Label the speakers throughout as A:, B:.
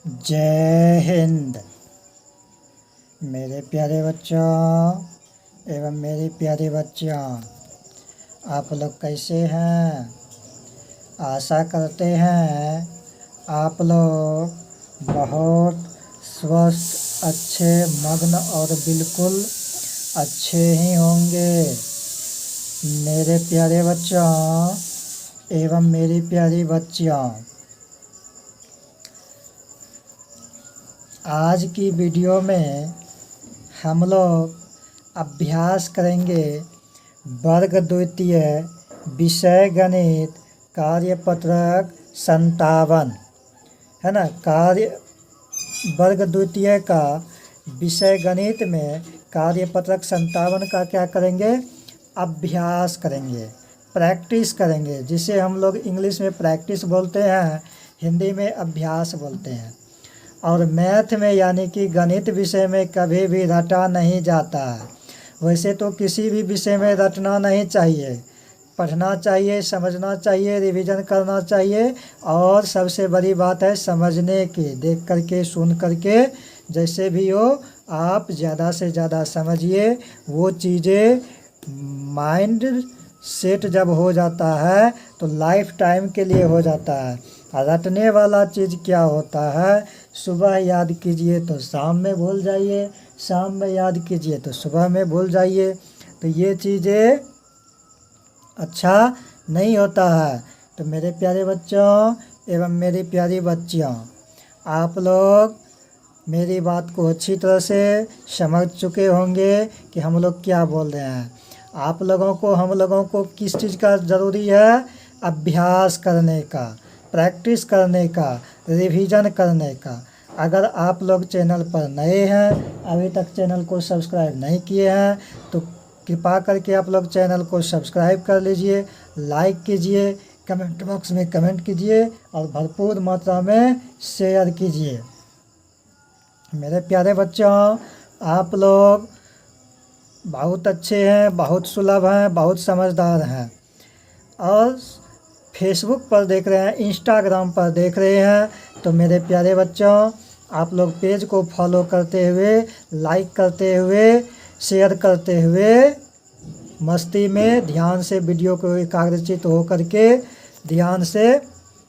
A: जय हिंद। मेरे प्यारे बच्चों एवं मेरी प्यारी बच्चियों, आप लोग कैसे हैं? आशा करते हैं आप लोग बहुत स्वस्थ, अच्छे, मग्न और बिल्कुल अच्छे ही होंगे। मेरे प्यारे बच्चों एवं मेरी प्यारी बच्चियों, आज की वीडियो में हम लोग अभ्यास करेंगे वर्ग द्वितीय विषय गणित कार्यपत्रक 57, है ना। वर्ग द्वितीय का विषय गणित में कार्यपत्रक 57 का क्या करेंगे? अभ्यास करेंगे, प्रैक्टिस करेंगे, जिसे हम लोग इंग्लिश में प्रैक्टिस बोलते हैं, हिंदी में अभ्यास बोलते हैं। और मैथ में यानी कि गणित विषय में कभी भी रटा नहीं जाता है। वैसे तो किसी भी विषय में रटना नहीं चाहिए, पढ़ना चाहिए, समझना चाहिए, रिवीजन करना चाहिए, और सबसे बड़ी बात है समझने की, देख करके, सुन करके, जैसे भी हो आप ज़्यादा से ज़्यादा समझिए। वो चीज़ें माइंड सेट जब हो जाता है तो लाइफ टाइम के लिए हो जाता है। रटने वाला चीज़ क्या होता है? सुबह याद कीजिए तो शाम में भूल जाइए, शाम में याद कीजिए तो सुबह में भूल जाइए। तो ये चीज़ें अच्छा नहीं होता है। तो मेरे प्यारे बच्चों एवं मेरी प्यारी बच्चियों, आप लोग मेरी बात को अच्छी तरह से समझ चुके होंगे कि हम लोग क्या बोल रहे हैं। आप लोगों को, हम लोगों को किस चीज़ का ज़रूरी है? अभ्यास करने का, प्रैक्टिस करने का, रिवीजन करने का। अगर आप लोग चैनल पर नए हैं, अभी तक चैनल को सब्सक्राइब नहीं किए हैं, तो कृपा करके आप लोग चैनल को सब्सक्राइब कर लीजिए, लाइक कीजिए, कमेंट बॉक्स में कमेंट कीजिए और भरपूर मात्रा में शेयर कीजिए। मेरे प्यारे बच्चों, आप लोग बहुत अच्छे हैं, बहुत सुलभ हैं, बहुत समझदार हैं, और फेसबुक पर देख रहे हैं, इंस्टाग्राम पर देख रहे हैं, तो मेरे प्यारे बच्चों आप लोग पेज को फॉलो करते हुए, लाइक करते हुए, शेयर करते हुए, मस्ती में ध्यान से वीडियो को एकाग्रचित हो करके,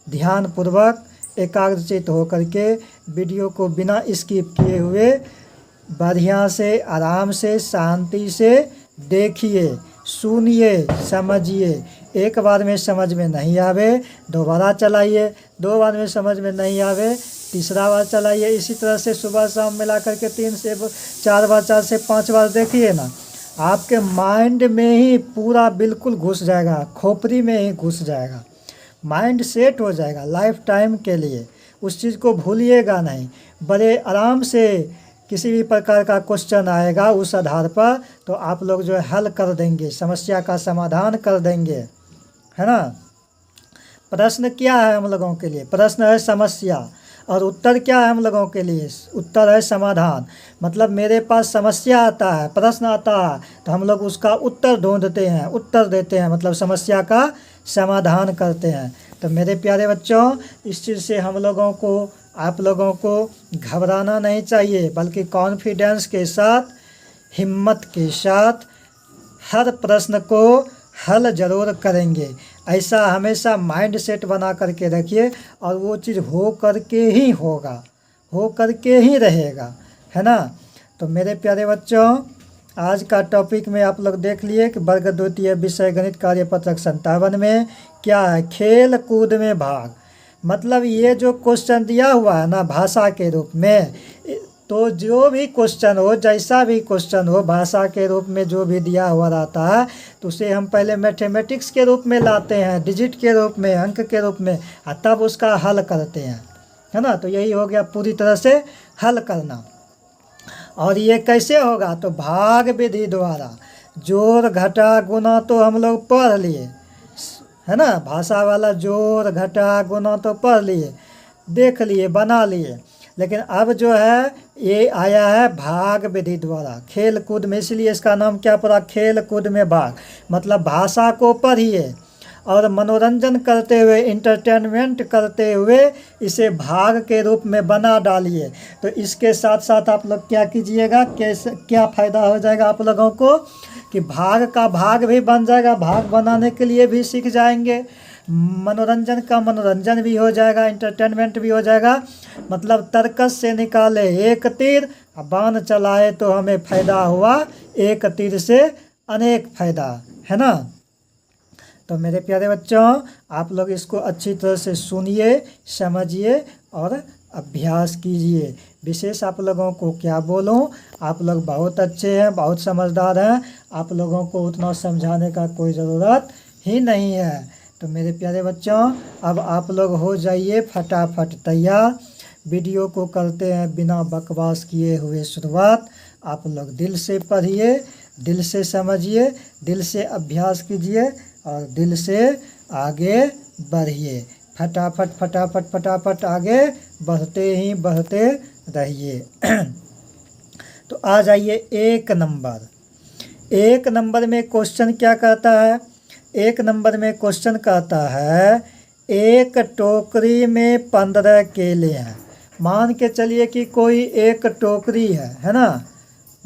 A: ध्यानपूर्वक एकाग्रचित हो करके वीडियो को बिना स्किप किए हुए बढ़िया से, आराम से, शांति से देखिए, सुनिए, समझिए। एक बार में समझ में नहीं आवे दोबारा चलाइए, 2 बार में समझ में नहीं आवे तीसरा बार चलाइए। इसी तरह से सुबह शाम मिला करके 3 से 4 बार, 4 से 5 बार देखिए ना, आपके माइंड में ही पूरा बिल्कुल घुस जाएगा, खोपड़ी में ही घुस जाएगा, माइंड सेट हो जाएगा लाइफ टाइम के लिए। उस चीज़ को भूलिएगा नहीं। बड़े आराम से किसी भी प्रकार का क्वेश्चन आएगा उस आधार पर, तो आप लोग जो है हल कर देंगे, समस्या का समाधान कर देंगे, है ना। प्रश्न क्या है हम लोगों के लिए? प्रश्न है समस्या, और उत्तर क्या है हम लोगों के लिए? उत्तर है समाधान। मतलब मेरे पास समस्या आता है, प्रश्न आता है, तो हम लोग उसका उत्तर ढूंढते हैं, उत्तर देते हैं, मतलब समस्या का समाधान करते हैं। तो मेरे प्यारे बच्चों, इस चीज़ से हम लोगों को, आप लोगों को घबराना नहीं चाहिए, बल्कि कॉन्फिडेंस के साथ, हिम्मत के साथ हर प्रश्न को हल ज़रूर करेंगे। ऐसा हमेशा माइंड सेट बना करके रखिए, और वो चीज़ हो करके ही होगा, हो करके ही रहेगा, है ना। तो मेरे प्यारे बच्चों, आज का टॉपिक में आप लोग देख लिए कि वर्ग द्वितीय विषय गणित कार्यपत्रक 57 में क्या है? खेल कूद में भाग। मतलब ये जो क्वेश्चन दिया हुआ है ना भाषा के रूप में, तो जो भी क्वेश्चन हो, जैसा भी क्वेश्चन हो, भाषा के रूप में जो भी दिया हुआ रहता है, तो उसे हम पहले मैथमेटिक्स के रूप में लाते हैं, डिजिट के रूप में, अंक के रूप में, और तब उसका हल करते हैं, है ना। तो यही हो गया पूरी तरह से हल करना। और ये कैसे होगा? तो भाग विधि द्वारा। जोड़ घटा गुना तो हम लोग पढ़ लिए, है ना। भाषा वाला जोड़ घटा गुना तो पढ़ लिए, देख लिए, बना लिए। लेकिन अब जो है ये आया है भाग विधि द्वारा, खेल कूद में, इसलिए इसका नाम क्या पड़ा? खेल कूद में भाग। मतलब भाषा को पढ़िए और मनोरंजन करते हुए, इंटरटेनमेंट करते हुए इसे भाग के रूप में बना डालिए। तो इसके साथ साथ आप लोग क्या कीजिएगा, कैसे क्या फ़ायदा हो जाएगा आप लोगों को कि भाग का भाग भी बन जाएगा, भाग बनाने के लिए भी सीख जाएंगे, मनोरंजन का मनोरंजन भी हो जाएगा, इंटरटेनमेंट भी हो जाएगा। मतलब तर्कस से निकाले एक तीर, बाण चलाए तो हमें फ़ायदा हुआ एक तीर से अनेक फ़ायदा, है ना। तो मेरे प्यारे बच्चों, आप लोग इसको अच्छी तरह से सुनिए, समझिए और अभ्यास कीजिए। विशेष आप लोगों को क्या बोलूं, आप लोग बहुत अच्छे हैं, बहुत समझदार हैं, आप लोगों को उतना समझाने का कोई ज़रूरत ही नहीं है। तो मेरे प्यारे बच्चों, अब आप लोग हो जाइए फटाफट तैयार। वीडियो को करते हैं बिना बकवास किए हुए शुरुआत। आप लोग दिल से पढ़िए, दिल से समझिए, दिल से अभ्यास कीजिए और दिल से आगे बढ़िए। फटाफट फटाफट फटाफट आगे बढ़ते ही बढ़ते रहिए। तो आ जाइए एक नंबर में क्वेश्चन क्या कहता है। एक नंबर में क्वेश्चन कहता है, एक टोकरी में 15 केले हैं। मान के चलिए कि कोई एक टोकरी है ना।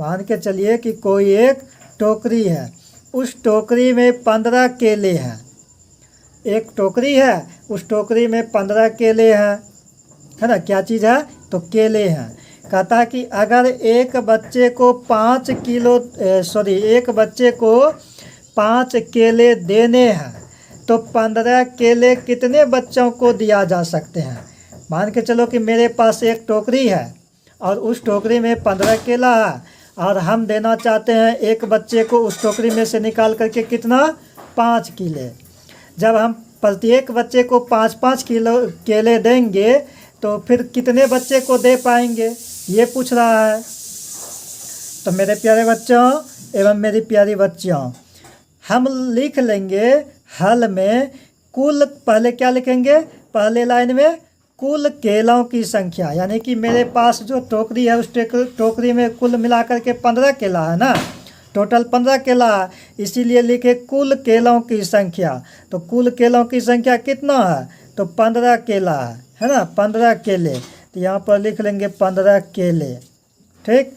A: मान के चलिए कि कोई एक टोकरी है, उस टोकरी में 15 केले हैं। एक टोकरी है, उस टोकरी में 15 केले हैं, है ना। क्या चीज़ है, तो केले हैं। कहता कि अगर एक बच्चे को 5 केले देने हैं तो 15 केले कितने बच्चों को दिया जा सकते हैं। मान के चलो कि मेरे पास एक टोकरी है और उस टोकरी में 15 केला है और हम देना चाहते हैं एक बच्चे को उस टोकरी में से निकाल करके कितना, 5 केले। जब हम प्रत्येक बच्चे को 5-5 किलो केले देंगे तो फिर कितने बच्चे को दे पाएंगे, ये पूछ रहा है। तो मेरे प्यारे बच्चों एवं मेरी प्यारी बच्चियों, हम लिख लेंगे हल में कुल, पहले क्या लिखेंगे, पहले लाइन में कुल केलों की संख्या, यानी कि मेरे पास जो टोकरी है उस टोकरी में कुल मिलाकर के 15 केला है ना, टोटल 15 केला है, इसीलिए लिखे कुल केलों की संख्या। तो कुल केलों की संख्या कितना है, तो 15 केला है ना, 15 केले। तो यहाँ पर लिख लेंगे 15 केले, ठीक।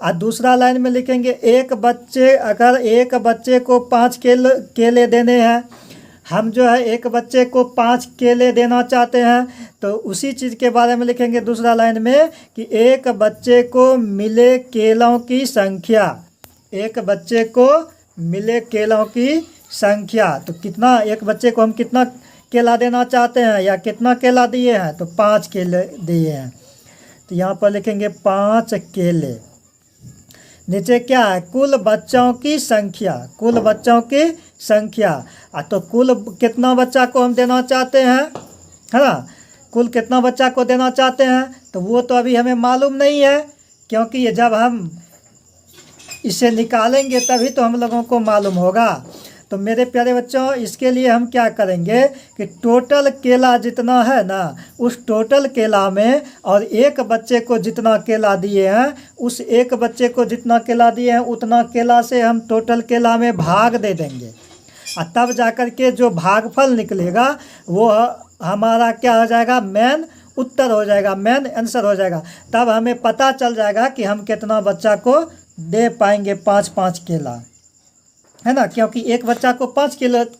A: और दूसरा लाइन में लिखेंगे अगर एक बच्चे को 5 केले देने हैं, हम जो है एक बच्चे को 5 केले देना चाहते हैं, तो उसी चीज़ के बारे में लिखेंगे दूसरा लाइन में कि एक बच्चे को मिले केलों की संख्या, एक बच्चे को मिले केलों की संख्या। तो कितना, एक बच्चे को हम कितना केला देना चाहते हैं या कितना केला दिए हैं, तो 5 केले दिए हैं। तो यहाँ पर लिखेंगे 5 केले। नीचे क्या है, कुल बच्चों की संख्या, कुल बच्चों की संख्या। तो कुल कितना बच्चा को हम देना चाहते हैं, है ना, कुल कितना बच्चा को देना चाहते हैं, तो वो तो अभी हमें मालूम नहीं है, क्योंकि ये जब हम इसे निकालेंगे तभी तो हम लोगों को मालूम होगा। तो मेरे प्यारे बच्चों, इसके लिए हम क्या करेंगे कि टोटल केला जितना है ना, उस टोटल केला में और एक बच्चे को जितना केला दिए हैं, उस एक बच्चे को जितना केला दिए हैं उतना केला से हम टोटल केला में भाग दे देंगे। और तब जाकर के जो भागफल निकलेगा वो हमारा क्या हो जाएगा, मेन उत्तर हो जाएगा, मेन आंसर हो जाएगा। तब हमें पता चल जाएगा कि हम कितना बच्चा को दे पाएंगे 5-5 केला, है ना, क्योंकि एक बच्चा को 5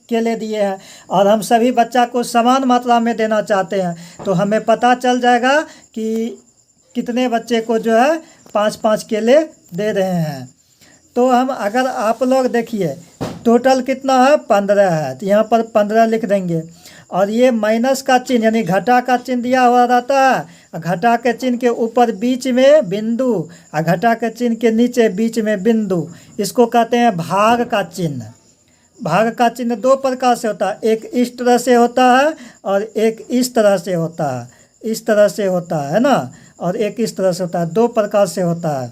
A: केले दिए हैं और हम सभी बच्चा को समान मात्रा में देना चाहते हैं, तो हमें पता चल जाएगा कि कितने बच्चे को जो है 5-5 केले दे रहे हैं। तो हम अगर आप लोग देखिए टोटल कितना है, 15 है, तो यहाँ पर 15 लिख देंगे। और ये माइनस का चिन्ह यानी घटा का चिन्ह दिया हुआ रहता है, घटा के चिन्ह के ऊपर बीच में बिंदु और घटा के चिन्ह के नीचे बीच में बिंदु, इसको कहते हैं भाग का चिन्ह। भाग का चिन्ह 2 प्रकार से होता है, एक इस तरह से होता है और एक इस तरह से होता है, इस तरह से होता है ना, और एक इस तरह से होता है, 2 प्रकार से होता है।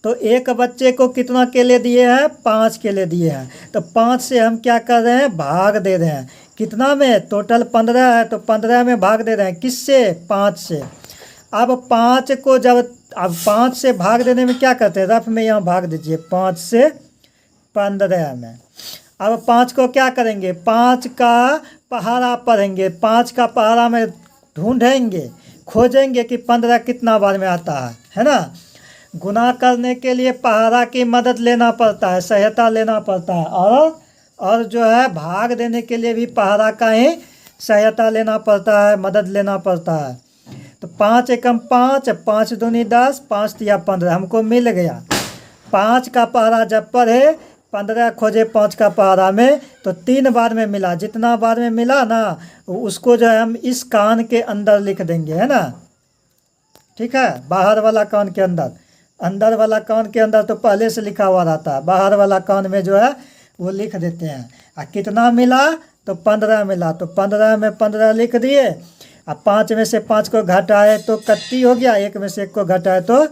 A: तो एक बच्चे को कितना केले दिए हैं, 5 केले दिए हैं, तो 5 से हम क्या कर रहे हैं, भाग दे रहे हैं। कितना में, टोटल 15 है, तो 15 में भाग दे रहे हैं, किससे, 5 से। अब 5 को अब 5 से भाग देने में क्या करते हैं, रफ में यहाँ भाग दीजिए, 5 से 15 में। अब 5 को क्या करेंगे, 5 का पहाड़ा पढ़ेंगे, 5 का पहाड़ा में ढूंढेंगे, खोजेंगे कि 15 कितना बार में आता है ना। गुना करने के लिए पहाड़ा की मदद लेना पड़ता है, सहायता लेना पड़ता है, और जो है भाग देने के लिए भी पहाड़ा का ही सहायता लेना पड़ता है, मदद लेना पड़ता है। तो 5 एकम 5, 5 दूनी 10, 5 तिया 15 हमको मिल गया। 5 का पहाड़ा जब पढ़े, 15 खोजे 5 का पहाड़ा में, तो 3 बार में मिला। जितना बार में मिला ना उसको जो है हम इस कान के अंदर लिख देंगे, है ना। ठीक है, बाहर वाला कान के अंदर, अंदर वाला कान के अंदर तो पहले से लिखा हुआ रहता है, बाहर वाला कान में जो है वो लिख देते हैं। कितना मिला, तो 15 मिला, तो 15 में 15 लिख दिए। 5 में से 5 को घटाए तो कट्टी हो गया, 1 में से 1 को घटाए तो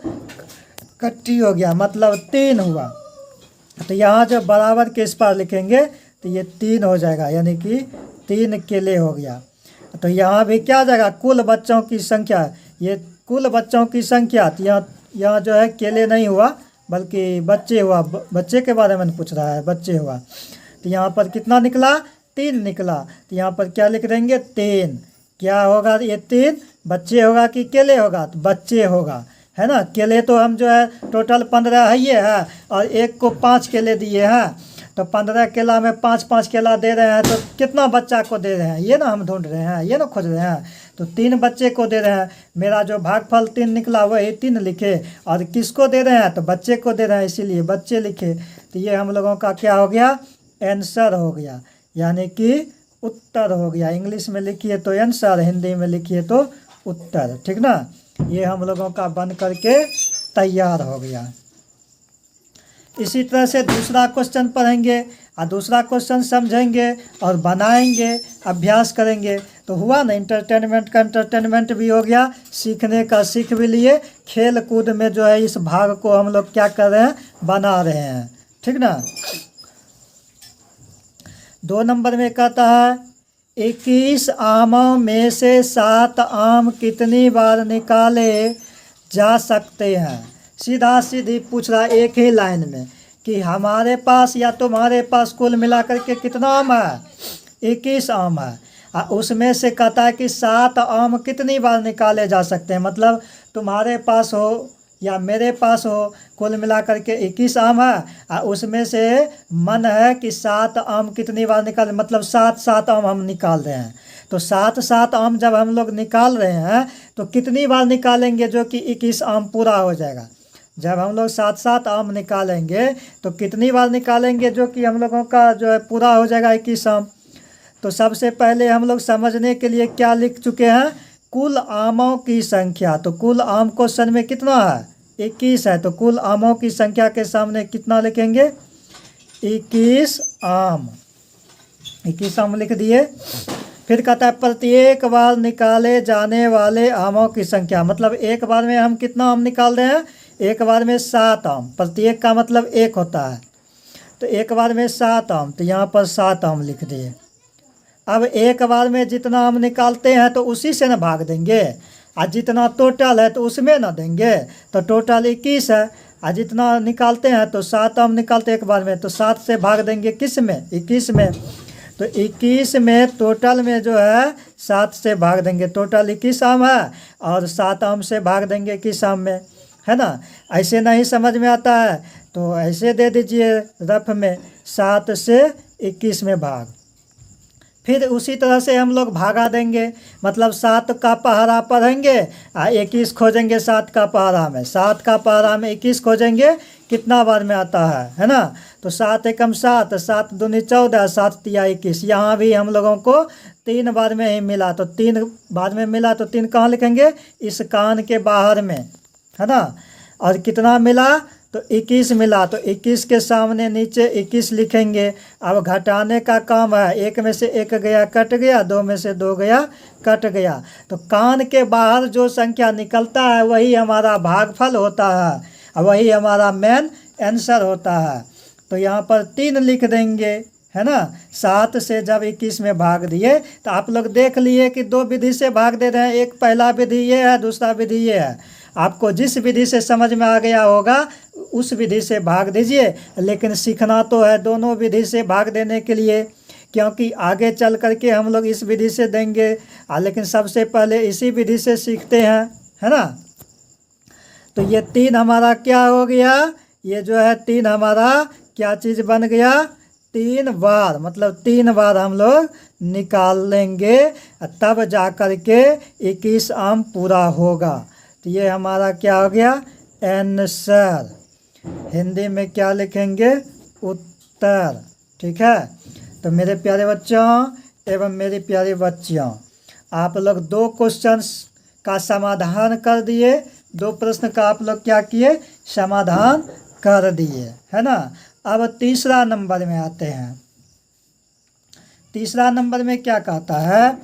A: कट्टी हो गया, मतलब 3 हुआ। तो यहाँ जो बराबर के इस पार लिखेंगे तो ये 3 हो जाएगा, यानी कि 3 केले हो गया। तो यहाँ भी क्या जाएगा, कुल बच्चों की संख्या, ये कुल बच्चों की संख्या। तो यहाँ जो है केले नहीं हुआ बल्कि बच्चे हुआ, बच्चे के बारे में पूछ रहा है, बच्चे हुआ। तो यहाँ पर कितना निकला, 3 निकला। तो यहाँ पर क्या लिख देंगे, 3। क्या होगा, ये 3 बच्चे होगा कि केले होगा, तो बच्चे होगा, है ना। केले तो हम जो है टोटल 15 है ये है, और एक को 5 केले दिए हैं, तो 15 केला में 5-5 केला दे रहे हैं, तो कितना बच्चा को दे रहे हैं, ये ना हम ढूंढ रहे हैं, ये ना खोज रहे हैं। तो 3 बच्चे को दे रहे हैं, मेरा जो भागफल 3 निकला वही 3 लिखे, और किसको दे रहे हैं, तो बच्चे को दे रहे हैं, इसीलिए बच्चे लिखे। तो ये हम लोगों का क्या हो गया, आंसर हो गया, यानी कि उत्तर हो गया। इंग्लिश में लिखिए तो आंसर, हिंदी में लिखिए तो उत्तर, ठीक ना। ये हम लोगों का बन करके तैयार हो गया। इसी तरह से दूसरा क्वेश्चन पढ़ेंगे और दूसरा क्वेश्चन समझेंगे और बनाएंगे, अभ्यास करेंगे। तो हुआ ना, इंटरटेनमेंट का इंटरटेनमेंट भी हो गया, सीखने का सीख भी लिए, खेल कूद में जो है इस भाग को हम लोग क्या कर रहे हैं, बना रहे हैं, ठीक ना। 2 नंबर में कहता है 21 आमों में से 7 आम कितनी बार निकाले जा सकते हैं। सीधा सीधी पूछ रहा एक ही लाइन में कि हमारे पास या तुम्हारे पास कुल मिलाकर के कितना आम है, 21 आम है। उसमें से कहता है कि 7 आम कितनी बार निकाले जा सकते हैं। मतलब तुम्हारे पास हो या मेरे पास हो, कुल मिलाकर के 21 आम है, उसमें से मन है कि 7 आम कितनी बार निकाल, मतलब 7 आम हम निकाल रहे हैं। तो 7 आम जब हम लोग निकाल रहे हैं तो कितनी बार निकालेंगे जो कि 21 आम पूरा हो जाएगा। जब हम लोग 7 आम निकालेंगे तो कितनी बार निकालेंगे जो कि हम लोगों का जो है पूरा हो जाएगा 21 आम। तो सबसे पहले हम लोग समझने के लिए क्या लिख चुके हैं, कुल आमों की संख्या। तो कुल आम क्वेश्चन में कितना है, 21 है, तो कुल आमों की संख्या के सामने कितना लिखेंगे, 21 आम। 21 आम लिख दिए। फिर कहता है प्रत्येक बार निकाले जाने वाले आमों की संख्या। मतलब एक बार में हम कितना आम निकाल रहे हैं, एक बार में 7 आम। प्रत्येक का मतलब 1 होता है, तो एक बार में 7 आम, तो यहाँ पर 7 आम लिख दिए। अब एक बार में जितना आम निकालते हैं तो उसी से ना भाग देंगे, और जितना टोटल है तो उसमें ना देंगे। तो टोटल 21 है, और जितना निकालते हैं तो 7 आम निकालते हैं एक बार में, तो 7 से भाग देंगे किस में, 21 में। तो 21 में टोटल में जो है 7 से भाग देंगे, टोटल 21 आम है, और 7 आम से भाग देंगे किस आम में, है ना। ऐसे नहीं समझ में आता है तो ऐसे दे दीजिए रफ में, 7 से 21 में भाग। फिर उसी तरह से हम लोग भागा देंगे, मतलब 7 का पहाड़ा पढ़ेंगे और 21 खोजेंगे 7 का पहाड़ा में, 7 का पहाड़ा में 21 खोजेंगे कितना बार में आता है ना। तो 7 एकम 7, 7 दूनी 14, 7 तिया 21। यहाँ भी हम लोगों को 3 बार में ही मिला, तो 3 बार में मिला, तो 3 कहाँ लिखेंगे, इस कान के बाहर में, है ना। और कितना मिला, तो 21 मिला, तो 21 के सामने नीचे 21 लिखेंगे। अब घटाने का काम है, 1 में से 1 गया कट गया, 2 में से 2 गया कट गया। तो कान के बाहर जो संख्या निकलता है वही हमारा भागफल होता है, और वही हमारा मेन आंसर होता है। तो यहाँ पर 3 लिख देंगे, है ना। 7 से जब 21 में भाग दिए तो आप लोग देख लिए कि 2 विधि से भाग दे रहे हैं। एक पहला विधि ये है, दूसरा विधि ये है। आपको जिस विधि से समझ में आ गया होगा उस विधि से भाग दीजिए। लेकिन सीखना तो है दोनों विधि से भाग देने के लिए, क्योंकि आगे चल करके हम लोग इस विधि से देंगे, लेकिन सबसे पहले इसी विधि से सीखते हैं, है ना। तो ये 3 हमारा क्या हो गया, ये जो है 3 हमारा क्या चीज़ बन गया, 3 बार, मतलब 3 बार हम लोग निकाल लेंगे, तब जा कर के 21 आम पूरा होगा। तो ये हमारा क्या हो गया, आंसर। हिंदी में क्या लिखेंगे, उत्तर। ठीक है। तो मेरे प्यारे बच्चों एवं मेरी प्यारी बच्चियों, आप लोग 2 क्वेश्चंस का समाधान कर दिए, 2 प्रश्न का आप लोग क्या किए, समाधान कर दिए, है ना। अब तीसरा नंबर में आते हैं। तीसरा नंबर में क्या कहता है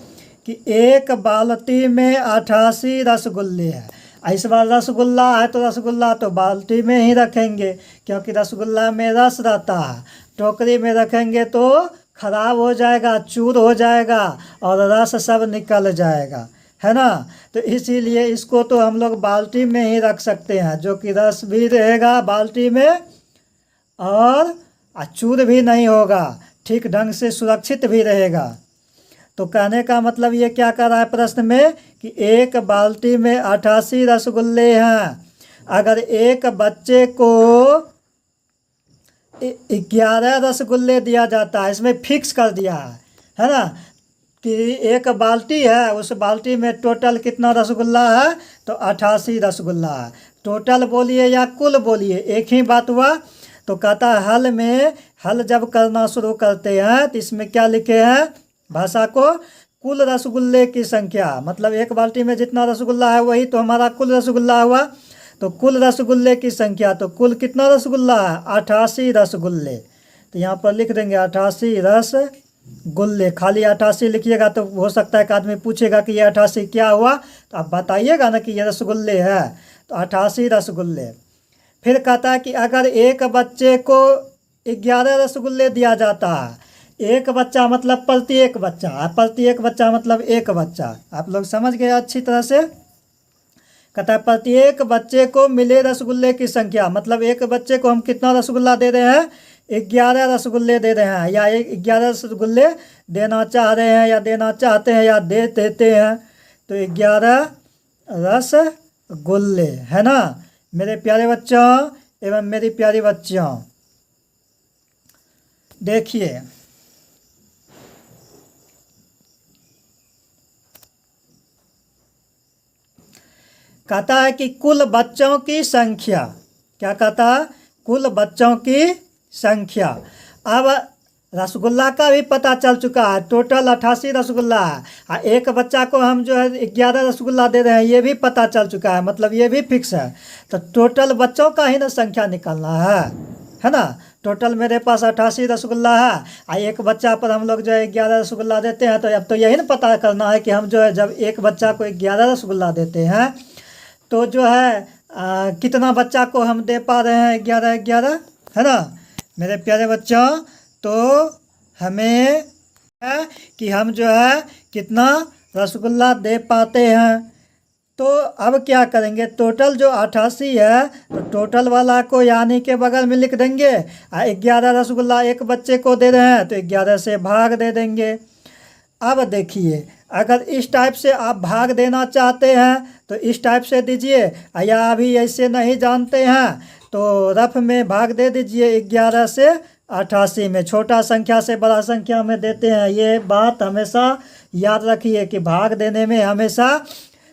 A: कि एक बाल्टी में 88 रसगुल्ले हैं। इस बार रसगुल्ला है तो रसगुल्ला तो बाल्टी में ही रखेंगे, क्योंकि रसगुल्ला में रस रहता है। टोकरी में रखेंगे तो खराब हो जाएगा, चूर हो जाएगा और रस सब निकल जाएगा, है ना। तो इसीलिए इसको तो हम लोग बाल्टी में ही रख सकते हैं, जो कि रस भी रहेगा बाल्टी में और चूर भी नहीं होगा, ठीक ढंग से सुरक्षित भी रहेगा। तो कहने का मतलब ये क्या कर रहा है प्रश्न में कि एक बाल्टी में 88 रसगुल्ले हैं। अगर एक बच्चे को 11 रसगुल्ले दिया जाता है, इसमें फिक्स कर दिया है ना, कि एक बाल्टी है, उस बाल्टी में टोटल कितना रसगुल्ला है, तो 88 रसगुल्ला है। टोटल बोलिए या कुल बोलिए, एक ही बात हुआ। तो कहता है हल में, हल जब करना शुरू करते हैं तो इसमें क्या लिखे हैं, भाषा को कुल रसगुल्ले की संख्या, मतलब एक बाल्टी में जितना रसगुल्ला है वही तो हमारा कुल रसगुल्ला हुआ। तो कुल रसगुल्ले की संख्या, तो कुल कितना रसगुल्ला है, 88 रसगुल्ले। तो यहाँ पर लिख देंगे 88 रसगुल्ले। खाली 88 लिखिएगा तो हो सकता है कि आदमी पूछेगा कि ये 88 क्या हुआ, तो आप बताइएगा ना कि ये रसगुल्ले है, तो 88 रसगुल्ले। फिर कहता है कि अगर एक बच्चे को 11 रसगुल्ले दिया जाता है, एक बच्चा मतलब प्रत्येक बच्चा, प्रत्येक बच्चा मतलब एक बच्चा, आप लोग समझ गए अच्छी तरह से। कहता है प्रत्येक बच्चे को मिले रसगुल्ले की संख्या, मतलब एक बच्चे को हम कितना रसगुल्ला दे रहे हैं, 11 रसगुल्ले दे रहे हैं, या 11 रसगुल्ले देना चाह रहे हैं, या देना चाहते हैं, या दे देते हैं। तो 11 रसगुल्ले, है ना मेरे प्यारे बच्चों एवं मेरी प्यारी बच्चियों। देखिए कहता है कि कुल बच्चों की संख्या, क्या कहता है, कुल बच्चों की संख्या। अब रसगुल्ला का भी पता चल चुका है, टोटल 88 रसगुल्ला है, और एक बच्चा को हम जो है 11 रसगुल्ला दे रहे हैं, ये भी पता चल चुका है, मतलब ये भी फिक्स है। तो टोटल बच्चों का ही ना संख्या निकालना है ना। टोटल मेरे पास 88 रसगुल्ला है, और एक बच्चा पर हम लोग जो है 11 रसगुल्ला देते हैं। तो अब तो यही ना पता करना है कि हम जो है जब एक बच्चा को 11 रसगुल्ला देते हैं तो जो है कितना बच्चा को हम दे पा रहे हैं, 11, है ना मेरे प्यारे बच्चों। तो हमें है कि हम जो है कितना रसगुल्ला दे पाते हैं। तो अब क्या करेंगे, टोटल जो 88 है तो टोटल वाला को यानी के बगल में लिख देंगे, 11 रसगुल्ला एक बच्चे को दे रहे हैं तो 11 से भाग दे देंगे। अब देखिए अगर इस टाइप से आप भाग देना चाहते हैं तो इस टाइप से दीजिए, या अभी ऐसे नहीं जानते हैं तो रफ में भाग दे दीजिए 11 से 88 में। छोटा संख्या से बड़ा संख्या में देते हैं, ये बात हमेशा याद रखिए कि भाग देने में हमेशा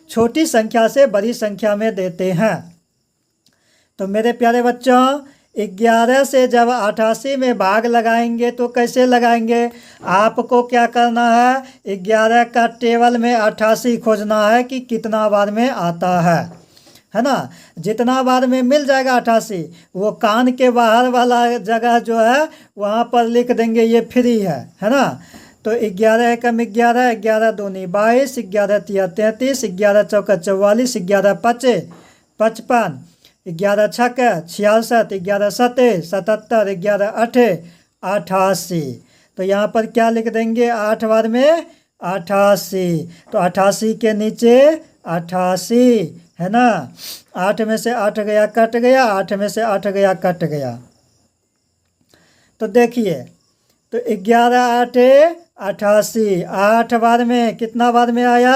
A: छोटी संख्या से बड़ी संख्या में देते हैं। तो मेरे प्यारे बच्चों 11 से जब 88 में भाग लगाएंगे तो कैसे लगाएंगे, आपको क्या करना है, 11 का टेबल में 88 खोजना है कि कितना बार में आता है ना। जितना बार में मिल जाएगा 88, वो कान के बाहर वाला जगह जो है वहाँ पर लिख देंगे ये फ्री है ना। तो 11 एकम 11, 11 दूनी 22, 11 तिया 33, 11 चौका 44, 11 पचे 55, 11 छक्का 66, 11 सते 77, 11 अठे 88। तो यहाँ पर क्या लिख देंगे, 8 बार में 88। तो 88 के नीचे 88, है ना। 8 में से 8 गया कट गया, 8 में से 8 गया कट गया। तो देखिए, तो 11 8 88, 8 बार में कितना बार में आया,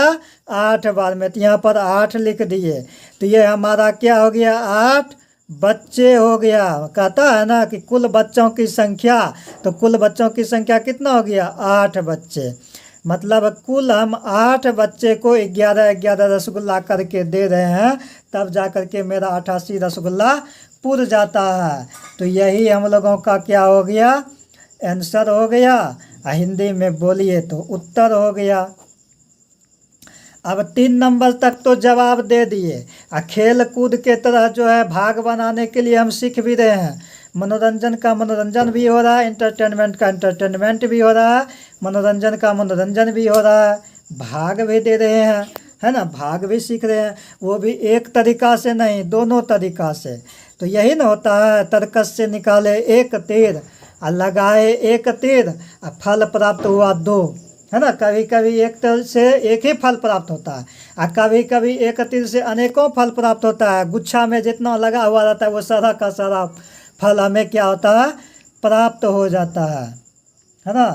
A: 8 बार में, तो यहाँ पर 8 लिख दिए। तो ये हमारा क्या हो गया, 8 बच्चे हो गया। कहता है ना कि कुल बच्चों की संख्या, तो कुल बच्चों की संख्या कितना हो गया, 8 बच्चे। मतलब कुल हम 8 बच्चे को 11 रसगुल्ला करके दे रहे हैं, तब जा कर के मेरा 88 रसगुल्ला पूर जाता है। तो यही हम लोगों का क्या हो गया, आंसर हो गया। हिंदी में बोलिए तो उत्तर हो गया। अब 3 नंबर तक तो जवाब दे दिए। खेल कूद के तरह जो है भाग बनाने के लिए हम सीख भी रहे हैं। मनोरंजन का मनोरंजन भी हो रहा है, एंटरटेनमेंट का एंटरटेनमेंट भी हो रहा है, मनोरंजन का मनोरंजन भी हो रहा है, भाग भी दे रहे हैं, है ना, भाग भी सीख रहे हैं, वो भी एक तरीका से नहीं, दोनों तरीका से। तो यही ना होता है, तर्कस से निकाले एक तीर और लगाए एक तीर और फल प्राप्त हुआ 2, है ना। कभी कभी एक तीर से एक ही फल प्राप्त होता है और कभी कभी एक तीर से अनेकों फल प्राप्त होता है। गुच्छा में जितना लगा हुआ रहता है वो सारा का सारा फल हमें क्या होता है, प्राप्त हो जाता है ना।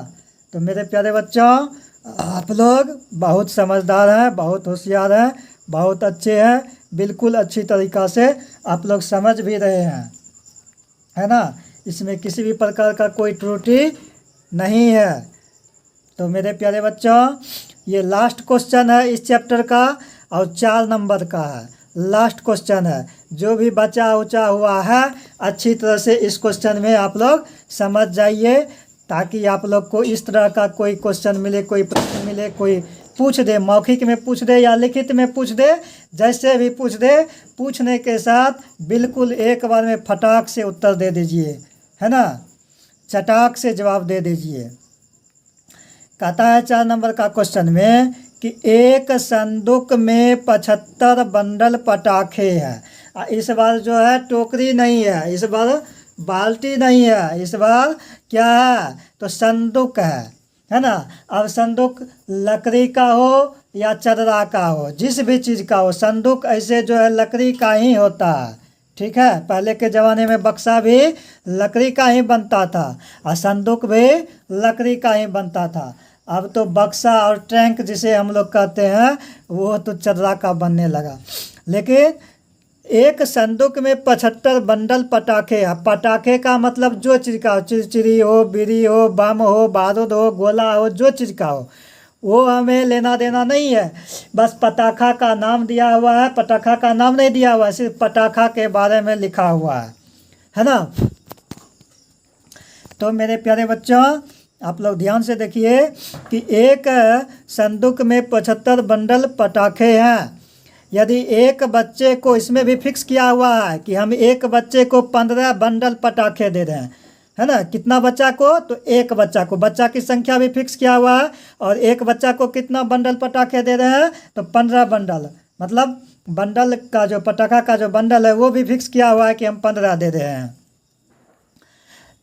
A: तो मेरे प्यारे बच्चों, आप लोग बहुत समझदार हैं, बहुत होशियार हैं, बहुत अच्छे हैं, बिल्कुल अच्छी तरीक़ा से आप लोग समझ भी रहे हैं, है ना। इसमें किसी भी प्रकार का कोई त्रुटि नहीं है। तो मेरे प्यारे बच्चों, ये लास्ट क्वेश्चन है इस चैप्टर का और 4 नंबर का है, लास्ट क्वेश्चन है। जो भी बचा उचा हुआ है अच्छी तरह से इस क्वेश्चन में आप लोग समझ जाइए, ताकि आप लोग को इस तरह का कोई क्वेश्चन मिले, कोई प्रश्न मिले, कोई पूछ दे, मौखिक में पूछ दे या लिखित में पूछ दे, जैसे भी पूछ दे, पूछने के साथ बिल्कुल एक बार में फटाक से उत्तर दे दीजिए, है ना, चटाक से जवाब दे दीजिए। कहता है 4 नंबर का क्वेश्चन में कि एक संदूक में 75 बंडल पटाखे हैं। इस बार जो है टोकरी नहीं है, इस बार बाल्टी नहीं है, इस बार क्या है, तो संदूक है ना। अब संदूक लकड़ी का हो या चदरा का हो, जिस भी चीज़ का हो, संदूक ऐसे जो है लकड़ी का ही होता है, ठीक है। पहले के ज़माने में बक्सा भी लकड़ी का ही बनता था और संदूक भी लकड़ी का ही बनता था। अब तो बक्सा और टैंक जिसे हम लोग कहते हैं वो तो चदरा का बनने लगा। लेकिन एक संदूक में 75 बंडल पटाखे है। पटाखे का मतलब जो चीज़ का हो, चिरचिरी हो, बीड़ी हो, बम हो, बारूद हो, गोला हो, जो चीज़ का हो, वो हमें लेना देना नहीं है। बस पटाखा का नाम दिया हुआ है, पटाखा का नाम नहीं दिया हुआ है, सिर्फ पटाखा के बारे में लिखा हुआ है ना। तो मेरे प्यारे बच्चों, आप लोग ध्यान से देखिए कि एक संदूक में 75 बंडल पटाखे हैं। यदि एक बच्चे को, इसमें भी फिक्स किया हुआ है कि हम एक बच्चे को 15 बंडल पटाखे दे रहे हैं, है ना। कितना बच्चा को, तो एक बच्चा को, बच्चा की संख्या भी फिक्स किया हुआ है। और एक बच्चा को कितना बंडल पटाखे दे रहे हैं, तो 15 बंडल, मतलब बंडल का जो पटाखा का जो बंडल है वो भी फिक्स किया हुआ है कि हम 15 दे रहे हैं।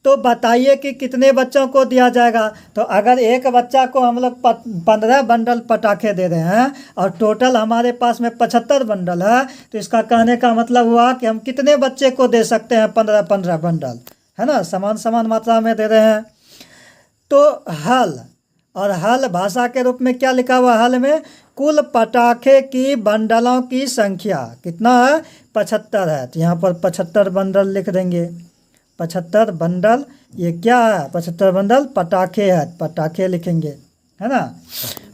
A: तो बताइए कि कितने बच्चों को दिया जाएगा। तो अगर एक बच्चा को हम लोग 15 बंडल पटाखे दे रहे हैं और टोटल हमारे पास में 75 बंडल है, तो इसका कहने का मतलब हुआ कि हम कितने बच्चे को दे सकते हैं, 15 बंडल, है ना, समान समान मात्रा में दे रहे हैं। तो हल, और हल भाषा के रूप में क्या लिखा हुआ, हल में कुल पटाखे की बंडलों की संख्या कितना है, 75 है। तो यहाँ पर 75 बंडल लिख देंगे। 75 बंडल, ये क्या है, 75 बंडल पटाखे है, पटाखे लिखेंगे, है ना।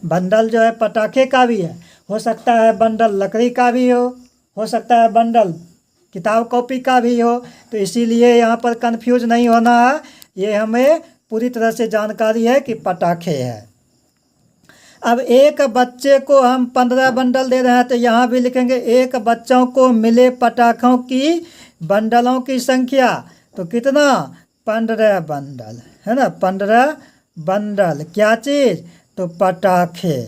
A: बंडल जो है पटाखे का भी है, हो सकता है बंडल लकड़ी का भी हो सकता है बंडल किताब कॉपी का भी हो। तो इसीलिए यहाँ पर कंफ्यूज नहीं होना है, ये हमें पूरी तरह से जानकारी है कि पटाखे है। अब एक बच्चे को हम 15 बंडल दे रहे हैं, तो यहाँ भी लिखेंगे एक बच्चों को मिले पटाखों की बंडलों की संख्या, तो कितना, 15 बंडल, है ना, 15 बंडल क्या चीज़, तो पटाखे।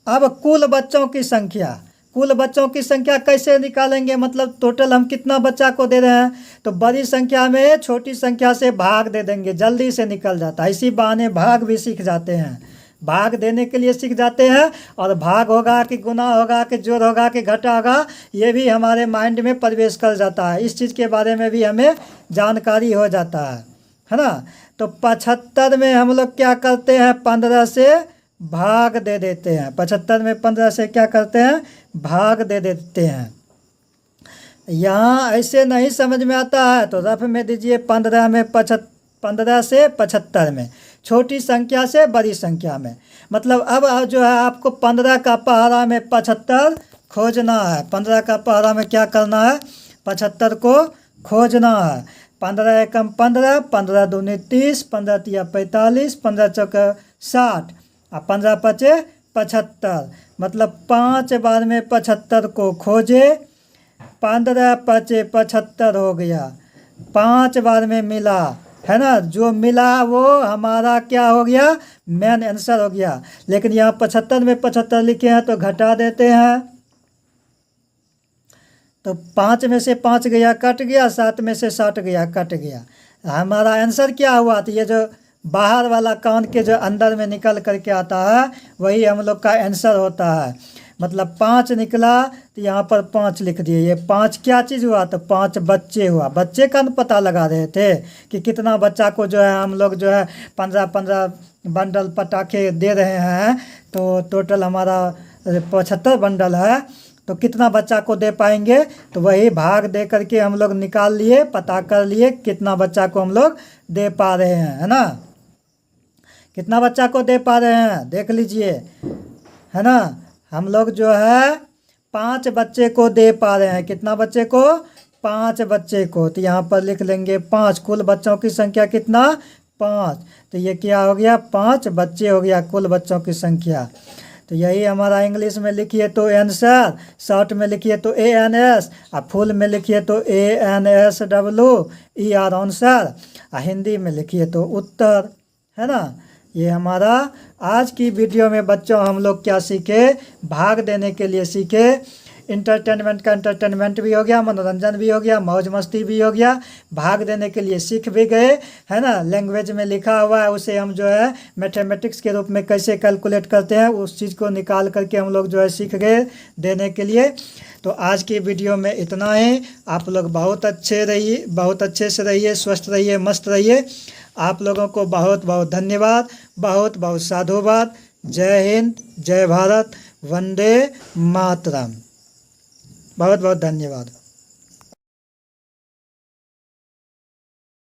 A: अब कुल बच्चों की संख्या, कुल बच्चों की संख्या कैसे निकालेंगे, मतलब टोटल हम कितना बच्चा को दे रहे हैं, तो बड़ी संख्या में छोटी संख्या से भाग दे देंगे, जल्दी से निकल जाता है। इसी बहाने भाग भी सीख जाते हैं, भाग देने के लिए सीख जाते हैं, और भाग होगा कि गुना होगा कि जोड़ होगा कि घटा होगा, ये भी हमारे माइंड में प्रवेश कर जाता है। इस चीज़ के बारे में भी हमें जानकारी हो जाता है ना। तो 75 में हम लोग क्या करते हैं, 15 से भाग दे देते हैं। 75 में 15 से क्या करते हैं, भाग दे देते हैं। यहाँ ऐसे नहीं समझ में आता है तो रफ में दीजिए 15 में 15 से 75 में, छोटी संख्या से बड़ी संख्या में। मतलब अब जो है आपको 15 का पहाड़ा में 75 खोजना है। 15 का पहाड़ा में क्या करना है, 75 को खोजना है। 15 एकम 15, 15 दूनी 30, 15 तिया 45, 15 चौका 60 और 15 पचे 75। मतलब 5 बार में 75 को खोजे, 15 पचे 75 हो गया। 5 बार में मिला है ना, जो मिला वो हमारा क्या हो गया, मेन आंसर हो गया। लेकिन यहाँ 75 में 75 लिखे हैं तो घटा देते हैं। तो 5 में से 5 गया कट गया, 7 में से 7 गया कट गया। हमारा आंसर क्या हुआ, तो ये जो बाहर वाला कान के जो अंदर में निकल करके आता है वही हम लोग का आंसर होता है। मतलब 5 निकला तो यहाँ पर 5 लिख दिए। ये 5 क्या चीज़ हुआ, तो 5 बच्चे हुआ। बच्चे का पता लगा रहे थे कि कितना बच्चा को जो है हम लोग जो है 15-15 बंडल पटाखे दे रहे हैं। तो टोटल हमारा 75 बंडल है, तो कितना बच्चा को दे पाएंगे, तो वही भाग दे करके हम लोग निकाल लिए, पता कर लिए कितना बच्चा को हम लोग दे पा रहे हैं, है ना। कितना बच्चा को दे पा रहे हैं देख लीजिए, है ना। हम लोग जो है 5 बच्चे को दे पा रहे हैं। कितना बच्चे को, 5 बच्चे को। तो यहाँ पर लिख लेंगे 5। कुल बच्चों की संख्या कितना, 5। तो ये क्या हो गया, 5 बच्चे हो गया कुल बच्चों की संख्या। तो यही हमारा इंग्लिश में लिखिए तो आंसर, शॉर्ट में लिखिए तो ANS, और फुल में लिखिए तो ANSWER आंसर, और हिंदी में लिखिए तो उत्तर, है ना। ये हमारा आज की वीडियो में बच्चों हम लोग क्या सीखे, भाग देने के लिए सीखे। इंटरटेनमेंट का इंटरटेनमेंट भी हो गया, मनोरंजन भी हो गया, मौज मस्ती भी हो गया, भाग देने के लिए सीख भी गए, है ना। लैंग्वेज में लिखा हुआ है उसे हम जो है मैथमेटिक्स के रूप में कैसे कैलकुलेट करते हैं उस चीज़ को निकाल करके हम लोग जो है सीख गए देने के लिए। तो आज की वीडियो में इतना ही। आप लोग बहुत अच्छे रहिए, बहुत अच्छे से रहिए, स्वस्थ रहिए, मस्त रहिए। आप लोगों को बहुत बहुत धन्यवाद, बहुत बहुत साधुवाद। जय हिंद, जय भारत, वंदे मातरम। बहुत बहुत धन्यवाद।